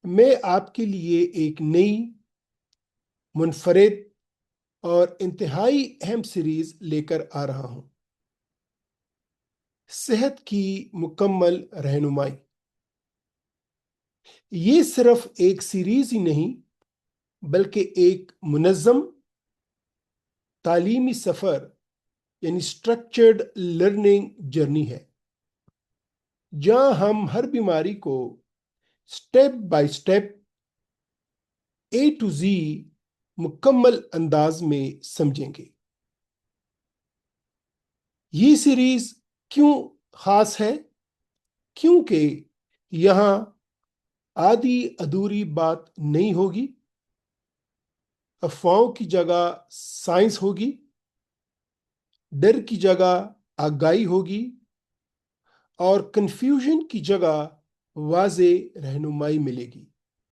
میں آپ کے لیے ایک نئی منفرد اور انتہائی اہم سیریز لے کر آ رہا ہوں۔ صحت کی مکمل رہنمائی۔ یہ صرف ایک سیریز ہی نہیں بلکہ ایک منظم تعلیمی سفر یعنی اسٹرکچرڈ لرننگ جرنی ہے، جہاں ہم ہر بیماری کو step by step A to Z مکمل انداز میں سمجھیں گے۔ یہ سیریز کیوں خاص ہے؟ کیونکہ یہاں آدھی ادھوری بات نہیں ہوگی، افواہوں کی جگہ سائنس ہوگی، ڈر کی جگہ آگاہی ہوگی، اور کنفیوژن کی جگہ واضح رہنمائی ملے گی۔